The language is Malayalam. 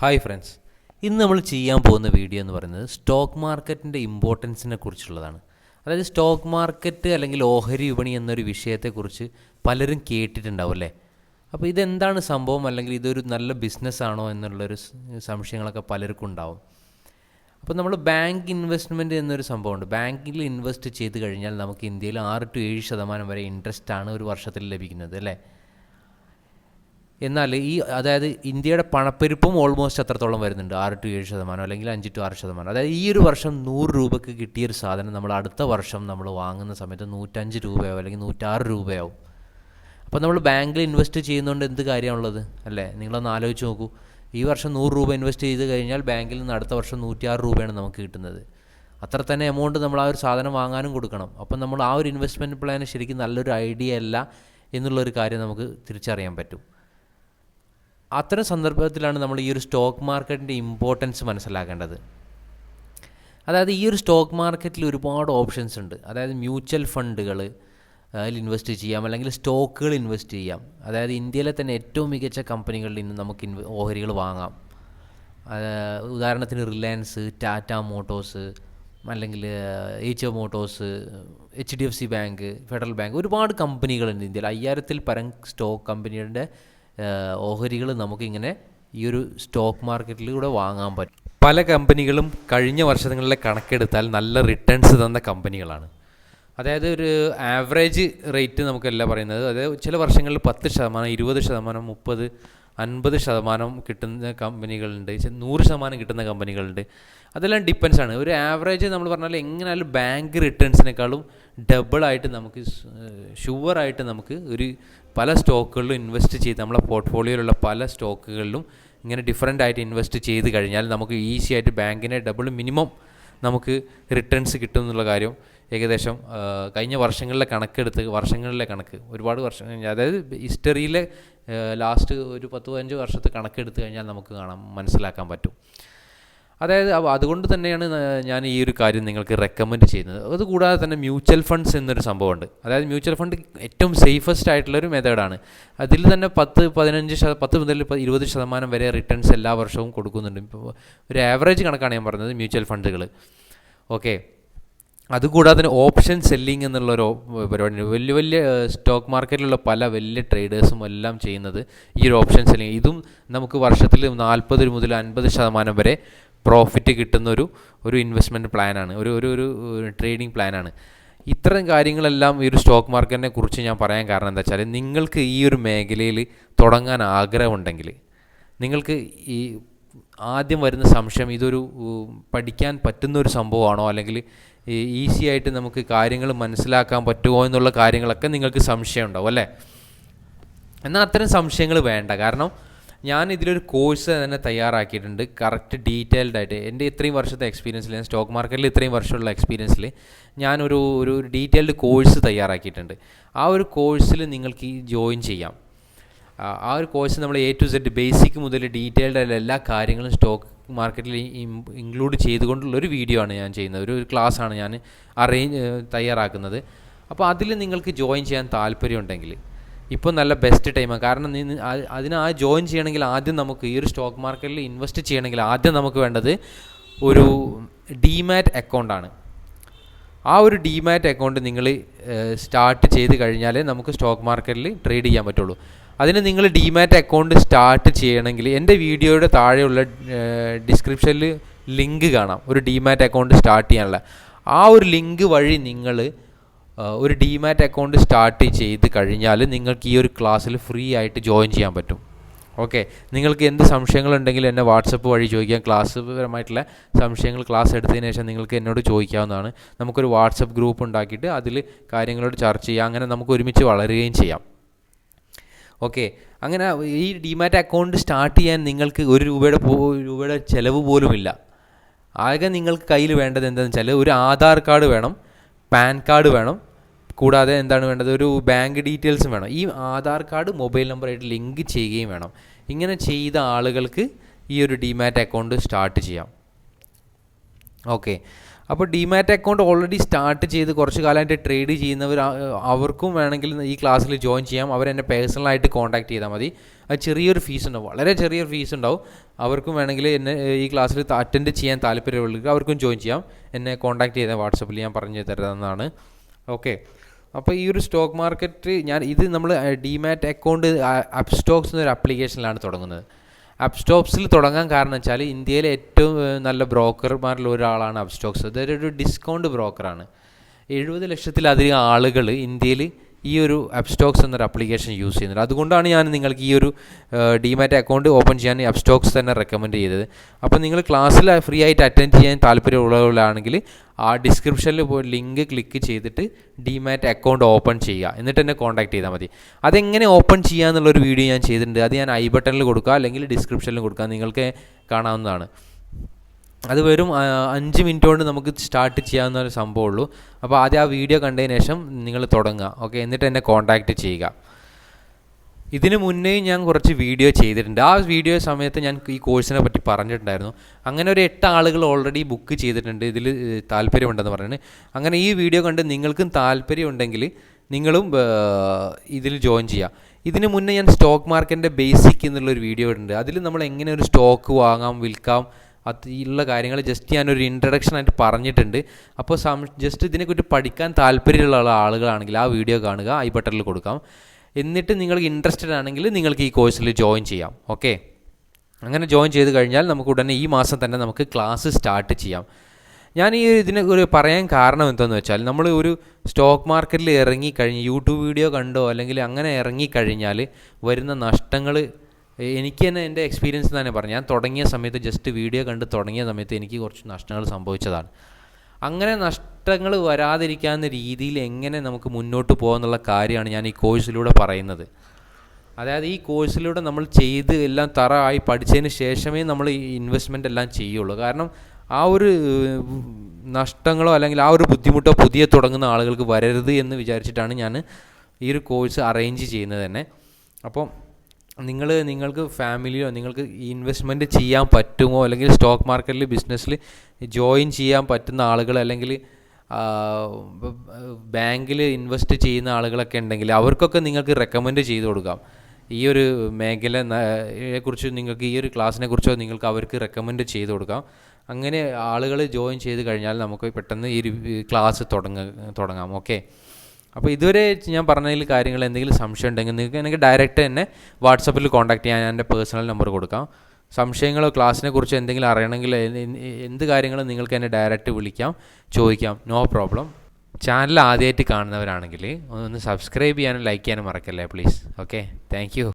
ഹായ് ഫ്രണ്ട്സ്, ഇന്ന് നമ്മൾ ചെയ്യാൻ പോകുന്ന വീഡിയോ എന്ന് പറയുന്നത് സ്റ്റോക്ക് മാർക്കറ്റിൻ്റെ ഇമ്പോർട്ടൻസിനെ കുറിച്ചുള്ളതാണ്. അതായത് സ്റ്റോക്ക് മാർക്കറ്റ് അല്ലെങ്കിൽ ഓഹരി വിപണി എന്നൊരു വിഷയത്തെക്കുറിച്ച് പലരും കേട്ടിട്ടുണ്ടാവും അല്ലേ. അപ്പോൾ ഇതെന്താണ് സംഭവം, അല്ലെങ്കിൽ ഇതൊരു നല്ല ബിസിനസ്സാണോ എന്നുള്ളൊരു സംശയങ്ങളൊക്കെ പലർക്കും ഉണ്ടാവും. അപ്പോൾ നമ്മൾ ബാങ്ക് ഇൻവെസ്റ്റ്മെൻറ്റ് എന്നൊരു സംഭവമുണ്ട്. ബാങ്കിൽ ഇൻവെസ്റ്റ് ചെയ്ത് കഴിഞ്ഞാൽ നമുക്ക് ഇന്ത്യയിൽ 6-7% വരെ ഇൻട്രസ്റ്റാണ് ഒരു വർഷത്തിൽ ലഭിക്കുന്നത് അല്ലേ. എന്നാൽ അതായത് ഇന്ത്യയുടെ പണപ്പെരുപ്പും ഓൾമോസ്റ്റ് അത്രത്തോളം വരുന്നുണ്ട്, 6-7% അല്ലെങ്കിൽ 5-6%. അതായത് ഈ ഒരു വർഷം 100 രൂപയ്ക്ക് കിട്ടിയൊരു സാധനം നമ്മൾ അടുത്ത വർഷം നമ്മൾ വാങ്ങുന്ന സമയത്ത് 105 രൂപയാവും അല്ലെങ്കിൽ 106 രൂപയാവും. അപ്പോൾ നമ്മൾ ബാങ്കിൽ ഇൻവെസ്റ്റ് ചെയ്യുന്നതുകൊണ്ട് എന്ത് കാര്യമാണുള്ളത് അല്ലേ? നിങ്ങളൊന്ന് ആലോചിച്ച് നോക്കൂ. ഈ വർഷം 100 രൂപ ഇൻവെസ്റ്റ് ചെയ്ത് കഴിഞ്ഞാൽ ബാങ്കിൽ നിന്ന് അടുത്ത വർഷം 106 രൂപയാണ് നമുക്ക് കിട്ടുന്നത്. അത്ര തന്നെ എമൗണ്ട് നമ്മൾ ആ ഒരു സാധനം വാങ്ങാനും കൊടുക്കണം. അപ്പം നമ്മൾ ആ ഒരു ഇൻവെസ്റ്റ്മെൻറ്റ് പ്ലാൻ ശരിക്കും നല്ലൊരു ഐഡിയ അല്ല എന്നുള്ളൊരു കാര്യം നമുക്ക് തിരിച്ചറിയാൻ പറ്റും. അത്തരം സന്ദർഭത്തിലാണ് നമ്മൾ ഈ ഒരു സ്റ്റോക്ക് മാർക്കറ്റിൻ്റെ ഇമ്പോർട്ടൻസ് മനസ്സിലാക്കേണ്ടത്. അതായത് ഈ ഒരു സ്റ്റോക്ക് മാർക്കറ്റിൽ ഒരുപാട് ഓപ്ഷൻസ് ഉണ്ട്. അതായത് മ്യൂച്വൽ ഫണ്ടുകൾ അതിൽ ഇൻവെസ്റ്റ് ചെയ്യാം, അല്ലെങ്കിൽ സ്റ്റോക്കുകൾ ഇൻവെസ്റ്റ് ചെയ്യാം. അതായത് ഇന്ത്യയിലെ തന്നെ ഏറ്റവും മികച്ച കമ്പനികളിൽ നിന്ന് നമുക്ക് ഓഹരികൾ വാങ്ങാം. ഉദാഹരണത്തിന് റിലയൻസ്, ടാറ്റ മോട്ടോഴ്സ്, അല്ലെങ്കിൽ H Motors, HDFC bank, federal bank, ഒരുപാട് കമ്പനികളുണ്ട് ഇന്ത്യയിൽ. 5000-ൽ പരം സ്റ്റോക്ക് കമ്പനികളുടെ ഓഹരികൾ നമുക്കിങ്ങനെ ഈ ഒരു സ്റ്റോക്ക് മാർക്കറ്റിലൂടെ വാങ്ങാൻ പറ്റും. പല കമ്പനികളും കഴിഞ്ഞ വർഷങ്ങളിലെ കണക്കെടുത്താൽ നല്ല റിട്ടേൺസ് തന്ന കമ്പനികളാണ്. അതായത് ഒരു ആവറേജ് റേറ്റ് നമുക്കല്ല പറയുന്നത്. അതായത് ചില വർഷങ്ങളിൽ 10%, 20%, 30%, 50% കിട്ടുന്ന കമ്പനികളുണ്ട്, 100% കിട്ടുന്ന കമ്പനികളുണ്ട്. അതെല്ലാം ഡിപ്പെൻസാണ്. ഒരു ആവറേജ് നമ്മൾ പറഞ്ഞാൽ എങ്ങനെയായാലും ബാങ്ക് റിട്ടേൺസിനേക്കാളും ഡബിളായിട്ട് നമുക്ക് ഷുവറായിട്ട് നമുക്ക് ഒരു പല സ്റ്റോക്കുകളിലും ഇൻവെസ്റ്റ് ചെയ്ത് നമ്മളെ പോർട്ട്ഫോളിയോയിലുള്ള പല സ്റ്റോക്കുകളിലും ഇങ്ങനെ ഡിഫറൻ്റ് ആയിട്ട് ഇൻവെസ്റ്റ് ചെയ്ത് കഴിഞ്ഞാൽ നമുക്ക് ഈസി ആയിട്ട് ബാങ്കിനെ ഡബിൾ മിനിമം നമുക്ക് റിട്ടേൺസ് കിട്ടും എന്നുള്ള കാര്യം ഏകദേശം കഴിഞ്ഞ വർഷങ്ങളിലെ വർഷങ്ങളിലെ കണക്ക് ഒരുപാട് വർഷം, അതായത് ഹിസ്റ്ററിയിലെ ലാസ്റ്റ് ഒരു 10-15 വർഷത്തെ കണക്കെടുത്ത് കഴിഞ്ഞാൽ നമുക്ക് മനസ്സിലാക്കാൻ പറ്റും. അതായത് അതുകൊണ്ട് തന്നെയാണ് ഞാൻ ഈ ഒരു കാര്യം നിങ്ങൾക്ക് റെക്കമെൻഡ് ചെയ്യുന്നത്. അതുകൂടാതെ തന്നെ മ്യൂച്വൽ ഫണ്ട്സ് എന്നൊരു സംഭവമുണ്ട്. അതായത് മ്യൂച്വൽ ഫണ്ട് ഏറ്റവും സേഫസ്റ്റ് ആയിട്ടുള്ളൊരു മെത്തേഡാണ്. അതിൽ തന്നെ 10 മുതൽ 20% വരെ റിട്ടേൺസ് എല്ലാ വർഷവും കൊടുക്കുന്നുണ്ട്. ഇപ്പോൾ ഒരു ആവറേജ് കണക്കാണ് ഞാൻ പറഞ്ഞത് മ്യൂച്വൽ ഫണ്ടുകൾ. ഓക്കെ, അതുകൂടാതെ തന്നെ ഓപ്ഷൻ സെല്ലിംഗ് എന്നുള്ളൊരു പരിപാടിയുണ്ട്. വലിയ വലിയ സ്റ്റോക്ക് മാർക്കറ്റിലുള്ള പല വലിയ ട്രേഡേഴ്സും എല്ലാം ചെയ്യുന്നത് ഈ ഒരു ഓപ്ഷൻ സെല്ലിംഗ്. ഇതും നമുക്ക് വർഷത്തിൽ 40 മുതൽ 50% വരെ പ്രോഫിറ്റ് കിട്ടുന്നൊരു ഇൻവെസ്റ്റ്മെൻറ്റ് പ്ലാനാണ്, ഒരു ട്രേഡിംഗ് പ്ലാനാണ്. ഇത്തരം കാര്യങ്ങളെല്ലാം ഈ ഒരു സ്റ്റോക്ക് മാർക്കറ്റിനെ കുറിച്ച് ഞാൻ പറയാൻ കാരണം എന്താ വെച്ചാൽ, നിങ്ങൾക്ക് ഈ ഒരു മേഖലയിൽ തുടങ്ങാൻ ആഗ്രഹമുണ്ടെങ്കിൽ നിങ്ങൾക്ക് ഈ ആദ്യം വരുന്ന സംശയം ഇതൊരു പഠിക്കാൻ പറ്റുന്നൊരു സംഭവമാണോ, അല്ലെങ്കിൽ ഈസി ആയിട്ട് നമുക്ക് കാര്യങ്ങൾ മനസ്സിലാക്കാൻ പറ്റുമോ എന്നുള്ള കാര്യങ്ങളൊക്കെ നിങ്ങൾക്ക് സംശയം ഉണ്ടാവും അല്ലേ. എന്നാൽ അത്തരം സംശയങ്ങൾ വേണ്ട. കാരണം ഞാൻ ഇതിലൊരു കോഴ്സ് തന്നെ തയ്യാറാക്കിയിട്ടുണ്ട്, കറക്റ്റ് ഡീറ്റെയിൽഡ് ആയിട്ട്. എൻ്റെ ഇത്രയും വർഷത്തെ എക്സ്പീരിയൻസിൽ, ഞാൻ സ്റ്റോക്ക് മാർക്കറ്റിൽ ഇത്രയും വർഷമുള്ള എക്സ്പീരിയൻസിൽ ഞാനൊരു ഡീറ്റെയിൽഡ് കോഴ്സ് തയ്യാറാക്കിയിട്ടുണ്ട്. ആ ഒരു കോഴ്സിൽ നിങ്ങൾക്ക് ജോയിൻ ചെയ്യാം. ആ ഒരു കോഴ്സ് നമ്മൾ A to Z ബേസിക് മുതൽ ഡീറ്റെയിൽഡ് ആയിട്ടുള്ള എല്ലാ കാര്യങ്ങളും സ്റ്റോക്ക് മാർക്കറ്റിൽ ഇൻക്ലൂഡ് ചെയ്തുകൊണ്ടുള്ളൊരു വീഡിയോ ആണ് ഞാൻ ചെയ്യുന്നത്. ഒരു ക്ലാസ്സാണ് ഞാൻ തയ്യാറാക്കുന്നത്. അപ്പോൾ അതിൽ നിങ്ങൾക്ക് ജോയിൻ ചെയ്യാൻ താല്പര്യമുണ്ടെങ്കിൽ ഇപ്പോൾ നല്ല ബെസ്റ്റ് ടൈമാണ്. കാരണം ജോയിൻ ചെയ്യണമെങ്കിൽ ആദ്യം നമുക്ക് ഈ ഒരു സ്റ്റോക്ക് മാർക്കറ്റിൽ ഇൻവെസ്റ്റ് ചെയ്യണമെങ്കിൽ ആദ്യം നമുക്ക് വേണ്ടത് ഒരു ഡിമാറ്റ് അക്കൗണ്ടാണ്. ആ ഒരു ഡിമാറ്റ് അക്കൗണ്ട് നിങ്ങൾ സ്റ്റാർട്ട് ചെയ്ത് കഴിഞ്ഞാലേ നമുക്ക് സ്റ്റോക്ക് മാർക്കറ്റിൽ ട്രേഡ് ചെയ്യാൻ പറ്റുള്ളൂ. അതിന് നിങ്ങൾ ഡിമാറ്റ് അക്കൗണ്ട് സ്റ്റാർട്ട് ചെയ്യണമെങ്കിൽ എൻ്റെ വീഡിയോയുടെ താഴെയുള്ള ഡിസ്ക്രിപ്ഷനിൽ ലിങ്ക് കാണാം, ഒരു ഡിമാറ്റ് അക്കൗണ്ട് സ്റ്റാർട്ട് ചെയ്യാനുള്ള. ആ ഒരു ലിങ്ക് വഴി നിങ്ങൾ ഒരു ഡിമാറ്റ് അക്കൗണ്ട് സ്റ്റാർട്ട് ചെയ്ത് കഴിഞ്ഞാൽ നിങ്ങൾക്ക് ഈ ഒരു ക്ലാസ്സിൽ ഫ്രീ ആയിട്ട് ജോയിൻ ചെയ്യാൻ പറ്റും. ഓക്കെ, നിങ്ങൾക്ക് എന്ത് സംശയങ്ങളുണ്ടെങ്കിലും എന്നെ വാട്സപ്പ് വഴി ചോദിക്കാം. ക്ലാസ് പരമായിട്ടുള്ള സംശയങ്ങൾ ക്ലാസ് എടുത്തതിന് ശേഷം നിങ്ങൾക്ക് എന്നോട് ചോദിക്കാവുന്നതാണ്. നമുക്കൊരു വാട്സപ്പ് ഗ്രൂപ്പ് ഉണ്ടാക്കിയിട്ട് അതിൽ കാര്യങ്ങളോട് ചർച്ച ചെയ്യാം. അങ്ങനെ നമുക്ക് ഒരുമിച്ച് വളരുകയും ചെയ്യാം. ഓക്കെ, അങ്ങനെ ഈ ഡിമാറ്റ് അക്കൗണ്ട് സ്റ്റാർട്ട് ചെയ്യാൻ നിങ്ങൾക്ക് 1 രൂപയുടെ ചിലവ് പോലുമില്ല. ആകെ നിങ്ങൾക്ക് കയ്യിൽ വേണ്ടത് എന്താണെന്ന് വെച്ചാൽ ഒരു ആധാർ കാർഡ് വേണം, പാൻ കാർഡ് വേണം, കൂടാതെ എന്താണ് വേണ്ടത്, ഒരു ബാങ്ക് ഡീറ്റെയിൽസും വേണം. ഈ ആധാർ കാർഡ് മൊബൈൽ നമ്പറായിട്ട് ലിങ്ക് ചെയ്യുകയും വേണം. ഇങ്ങനെ ചെയ്ത ആളുകൾക്ക് ഈ ഒരു ഡിമാറ്റ് അക്കൗണ്ട് സ്റ്റാർട്ട് ചെയ്യാം. ഓക്കെ, അപ്പോൾ ഡിമാറ്റ് അക്കൗണ്ട് ഓൾറെഡി സ്റ്റാർട്ട് ചെയ്ത് കുറച്ച് കാലമായിട്ട് ട്രേഡ് ചെയ്യുന്നവർ അവർക്കും വേണമെങ്കിൽ ഈ ക്ലാസ്സിൽ ജോയിൻ ചെയ്യാം. അവരെന്നെ പേഴ്സണലായിട്ട് കോൺടാക്ട് ചെയ്താൽ മതി. അത് ചെറിയൊരു ഫീസ് ഉണ്ടാവും, വളരെ ചെറിയൊരു ഫീസ് ഉണ്ടാവും. അവർക്കും വേണമെങ്കിൽ എന്നെ ഈ ക്ലാസ്സിൽ അറ്റൻഡ് ചെയ്യാൻ താല്പര്യമുള്ളവർക്ക് അവർക്കും ജോയിൻ ചെയ്യാം. എന്നെ കോൺടാക്ട് ചെയ്താൽ വാട്സപ്പിൽ ഞാൻ പറഞ്ഞു തരുന്നതാണ്. ഓക്കെ, അപ്പോൾ ഈ ഒരു സ്റ്റോക്ക് മാർക്കറ്റ് ഇത് നമ്മൾ ഡിമാറ്റ് അക്കൗണ്ട് അപ്സ്റ്റോക്സ് എന്നൊരു ആപ്ലിക്കേഷനിലാണ് തുടങ്ങുന്നത്. അപ്സ്റ്റോക്സിൽ തുടങ്ങാൻ കാരണം വെച്ചാൽ ഇന്ത്യയിലെ ഏറ്റവും നല്ല ബ്രോക്കർമാരിൽ ഒരാളാണ് അപ്സ്റ്റോക്സ്. ഇതൊരു ഡിസ്കൗണ്ട് ബ്രോക്കറാണ്. 70 ലക്ഷത്തിലധികം ആളുകൾ ഇന്ത്യയിൽ ഈ ഒരു അപ്സ്റ്റോക്സ് എന്നൊരു ആപ്ലിക്കേഷൻ യൂസ് ചെയ്യുന്നുണ്ട്. അതുകൊണ്ടാണ് ഞാൻ നിങ്ങൾക്ക് ഈ ഒരു ഡിമാറ്റ് അക്കൗണ്ട് ഓപ്പൺ ചെയ്യാൻ അപ്സ്റ്റോക്സ് തന്നെ റെക്കമെൻഡ് ചെയ്തത്. അപ്പോൾ നിങ്ങൾ ക്ലാസ്സിൽ ഫ്രീ ആയിട്ട് അറ്റൻഡ് ചെയ്യാൻ താല്പര്യമുള്ളവരാണെങ്കിൽ ആ ഡിസ്ക്രിപ്ഷനിൽ പോയി ലിങ്ക് ക്ലിക്ക് ചെയ്തിട്ട് ഡിമാറ്റ് അക്കൗണ്ട് ഓപ്പൺ ചെയ്യുക, എന്നിട്ട് എന്നെ കോൺടാക്ട് ചെയ്താൽ മതി. അതെങ്ങനെ ഓപ്പൺ ചെയ്യുക എന്നുള്ളൊരു വീഡിയോ ഞാൻ ചെയ്തിട്ടുണ്ട്. അത് ഞാൻ ഐ ബട്ടണിൽ കൊടുക്കുക അല്ലെങ്കിൽ ഡിസ്ക്രിപ്ഷനിൽ കൊടുക്കുക, നിങ്ങൾക്ക് കാണാവുന്നതാണ്. അത് വെറും 5 മിനിറ്റ് കൊണ്ട് നമുക്ക് സ്റ്റാർട്ട് ചെയ്യാവുന്ന ഒരു സംഭവമുള്ളൂ. അപ്പോൾ ആദ്യം ആ വീഡിയോ കണ്ടതിന് ശേഷം നിങ്ങൾ തുടങ്ങുക. ഓക്കെ, എന്നിട്ട് എന്നെ കോൺടാക്റ്റ് ചെയ്യുക. ഇതിന് മുന്നേ ഞാൻ കുറച്ച് വീഡിയോ ചെയ്തിട്ടുണ്ട്. ആ വീഡിയോ സമയത്ത് ഞാൻ ഈ കോഴ്സിനെ പറ്റി പറഞ്ഞിട്ടുണ്ടായിരുന്നു. അങ്ങനെ ഒരു 8 ആളുകൾ ഓൾറെഡി ബുക്ക് ചെയ്തിട്ടുണ്ട്, ഇതിൽ താല്പര്യമുണ്ടെന്ന് പറഞ്ഞിട്ട്. അങ്ങനെ ഈ വീഡിയോ കണ്ട് നിങ്ങൾക്കും താല്പര്യമുണ്ടെങ്കിൽ നിങ്ങളും ഇതിൽ ജോയിൻ ചെയ്യുക. ഇതിന് മുന്നേ ഞാൻ സ്റ്റോക്ക് മാർക്കറ്റിൻ്റെ ബേസിക് എന്നുള്ളൊരു വീഡിയോ ഉണ്ട്. അതിൽ നമ്മൾ എങ്ങനെ ഒരു സ്റ്റോക്ക് വാങ്ങാം, വിൽക്കാം, ഉള്ള കാര്യങ്ങൾ ജസ്റ്റ് ഞാനൊരു ഇൻട്രഡക്ഷനായിട്ട് പറഞ്ഞിട്ടുണ്ട്. അപ്പോൾ ജസ്റ്റ് ഇതിനെക്കുറിച്ച് പഠിക്കാൻ താല്പര്യമുള്ള ആളുകളാണെങ്കിൽ ആ വീഡിയോ കാണുക, ഐ ബട്ടണിൽ കൊടുക്കാം. എന്നിട്ട് നിങ്ങൾക്ക് ഇൻട്രസ്റ്റഡ് ആണെങ്കിൽ നിങ്ങൾക്ക് ഈ കോഴ്സിൽ ജോയിൻ ചെയ്യാം. ഓക്കെ, അങ്ങനെ ജോയിൻ ചെയ്ത് കഴിഞ്ഞാൽ നമുക്ക് ഉടനെ ഈ മാസം തന്നെ നമുക്ക് ക്ലാസ് സ്റ്റാർട്ട് ചെയ്യാം. ഞാൻ ഈ ഇതിനെ ഒരു പറയാൻ കാരണം എന്താണെന്ന് വെച്ചാൽ, നമ്മൾ ഒരു സ്റ്റോക്ക് മാർക്കറ്റിൽ ഇറങ്ങിക്കഴിഞ്ഞ് യൂട്യൂബ് വീഡിയോ കണ്ടോ അല്ലെങ്കിൽ അങ്ങനെ ഇറങ്ങിക്കഴിഞ്ഞാൽ വരുന്ന നഷ്ടങ്ങൾ എനിക്ക് തന്നെ എൻ്റെ എക്സ്പീരിയൻസ് തന്നെ പറഞ്ഞു. ഞാൻ തുടങ്ങിയ സമയത്ത് ജസ്റ്റ് വീഡിയോ കണ്ട് തുടങ്ങിയ സമയത്ത് എനിക്ക് കുറച്ച് നഷ്ടങ്ങൾ സംഭവിച്ചതാണ്. അങ്ങനെ നഷ്ടങ്ങൾ വരാതിരിക്കാവുന്ന രീതിയിൽ എങ്ങനെ നമുക്ക് മുന്നോട്ട് പോകാമെന്നുള്ള കാര്യമാണ് ഞാൻ ഈ കോഴ്സിലൂടെ പറയുന്നത്. അതായത് ഈ കോഴ്സിലൂടെ നമ്മൾ ചെയ്ത് എല്ലാം തറയായി പഠിച്ചതിന് ശേഷമേ നമ്മൾ ഈ ഇൻവെസ്റ്റ്മെൻ്റ് എല്ലാം ചെയ്യുള്ളൂ. കാരണം ആ ഒരു നഷ്ടങ്ങളോ അല്ലെങ്കിൽ ആ ഒരു ബുദ്ധിമുട്ടോ പുതിയ തുടങ്ങുന്ന ആളുകൾക്ക് വരരുത് എന്ന് വിചാരിച്ചിട്ടാണ് ഞാൻ ഈ ഒരു കോഴ്സ് അറേഞ്ച് ചെയ്യുന്നത് തന്നെ. അപ്പോൾ നിങ്ങൾക്ക് ഫാമിലിയോ നിങ്ങൾക്ക് ഇൻവെസ്റ്റ്മെൻറ്റ് ചെയ്യാൻ പറ്റുമോ, അല്ലെങ്കിൽ സ്റ്റോക്ക് മാർക്കറ്റിൽ ബിസിനസ്സിൽ ജോയിൻ ചെയ്യാൻ പറ്റുന്ന ആളുകൾ, അല്ലെങ്കിൽ ബാങ്കിൽ ഇൻവെസ്റ്റ് ചെയ്യുന്ന ആളുകളൊക്കെ ഉണ്ടെങ്കിൽ അവർക്കൊക്കെ നിങ്ങൾക്ക് റെക്കമെൻഡ് ചെയ്ത് കൊടുക്കാം. ഈ ഒരു മേഖലയെക്കുറിച്ച് നിങ്ങൾക്ക് ഈ ഒരു ക്ലാസ്സിനെ കുറിച്ചോ നിങ്ങൾക്ക് അവർക്ക് റെക്കമെൻഡ് ചെയ്ത് കൊടുക്കാം. അങ്ങനെ ആളുകൾ ജോയിൻ ചെയ്ത് കഴിഞ്ഞാൽ നമുക്ക് പെട്ടെന്ന് ഈ ഒരു ക്ലാസ് തുടങ്ങാം. ഓക്കെ, അപ്പോൾ ഇതുവരെ ഞാൻ പറഞ്ഞതിൽ കാര്യങ്ങൾ എന്തെങ്കിലും സംശയം ഉണ്ടെങ്കിൽ നിങ്ങൾക്ക് എനിക്ക് ഡയറക്റ്റ് തന്നെ വാട്സപ്പിൽ കോൺടാക്ട് ചെയ്യാൻ ഞാൻ എൻ്റെ പേഴ്സണൽ നമ്പർ കൊടുക്കാം. സംശയങ്ങളോ ക്ലാസ്സിനെ കുറിച്ച് എന്തെങ്കിലും അറിയണമെങ്കിൽ എന്ത് കാര്യങ്ങളും നിങ്ങൾക്ക് എന്നെ ഡയറക്റ്റ് വിളിക്കാം, ചോദിക്കാം, നോ പ്രോബ്ലം. ചാനൽ ആദ്യമായിട്ട് കാണുന്നവരാണെങ്കിൽ ഒന്ന് സബ്സ്ക്രൈബ് ചെയ്യാനും ലൈക്ക് ചെയ്യാനും മറക്കല്ലേ പ്ലീസ്. Okay, thank you.